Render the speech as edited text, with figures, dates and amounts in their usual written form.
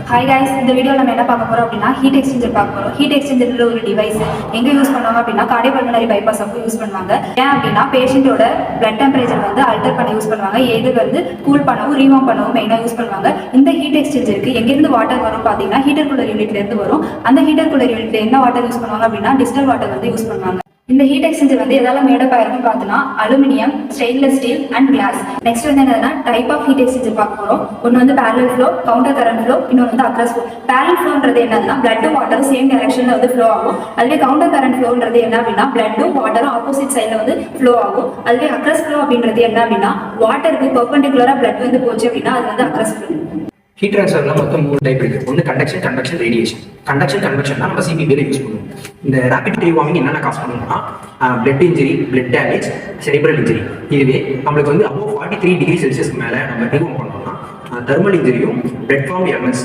Hi guys, இந்த வீடியோவில் நம்ம என்ன பார்க்க போகிறோம் அப்படின்னா ஹீட் எக்ஸ்சேஞ்சர் பார்க்க போகிறோம். ஹீட் எக்ஸ்சேஞ்சர் ஒரு டிவைஸ் எங்கே யூஸ் பண்ணுவாங்க அப்படின்னா கார்டியோபல்மனரி பைபாஸ் அப்போ யூஸ் பண்ணுவாங்க. ஏன் அப்படின்னா பேஷண்ட்டோட பிளட் டெம்பரேச்சர் வந்து அல்டர் பண்ண யூஸ் பண்ணுவாங்க. எது வந்து கூல் பண்ணவும் ரீவார்ம் பண்ணவும் மெயினாக யூஸ் பண்ணுவாங்க. இந்த ஹீட் எக்ஸ்சேஞ்சருக்கு எங்கேருந்து வாட்டர் வரும் பார்த்தீங்கன்னா ஹீட்டர் கூலர் யூனிட்லேருந்து வரும். அந்த ஹீட்டர் கூலர் யூனிட்ல என்ன வாட்டர் யூஸ் பண்ணுவாங்க அப்படின்னா டிஸ்டல் வாட்டர் வந்து யூஸ் பண்ணுவாங்க. இந்த ஹீட் எக்ஸ்சேஞ்சர் வந்து எதால மேடப் ஆயிருக்கும் பார்த்தோம்னா aluminium, stainless steel and glass. Next வந்து என்னன்னா டைப் ஆஃப் ஹீட் எக்ஸ்சேஞ்சர் பார்க்க போறோம். ஒன்று வந்து parallel flow, counter current flow, இன்னொன்று வந்து அக்ராஸ் ஃப்ளோ. பேரலல் ஃப்ளோன்றது என்னன்னா பிளட்டும் வாட்டரும் சேம் டைரக்ஷன்ல வந்து ஃப்ளோ ஆகும். அதுவே கவுண்டர் கரண்ட் ஃப்ளோன்றது என்ன அப்படின்னா பிளட்டும் வாட்டரும் ஆப்போசிட் சைட்ல வந்து ஃப்ளோ ஆகும். அதுவே அக்ராஸ் ஃப்ளோ அப்படின்றது என்ன அப்படின்னா வாட்டருக்கு பெர்பெண்டிகுலரா பிளட் வந்து போச்சு அப்படின்னா அது வந்து அக்ராஸ் ஃப்ளோ. ஹீட் ட்ரான்ஸ்ஃபர்ல மொத்தம் 3 டைப் இருக்கு. ஒன்று கண்டக்ஷன், கன்வெக்ஷன், ரேடியேஷன். கன்வெக்ஷன் தான் நம்ம சிபிபியில் யூஸ் பண்ணுவோம். இந்த ரேபிட் ரீவார்மிங் என்னென்ன காசு பண்ணுவோம்னா blood injury, blood damage, cerebral injury. இதுவே நம்மளுக்கு வந்து அபோவ் 43 டிகிரி செல்சியஸ்க்கு மேலே நம்ம ரீவார்ம் பண்ணோம்னா தெர்மல் இன்ஜுரியும், பிளட் ஃபார்ம் எம்எஸ்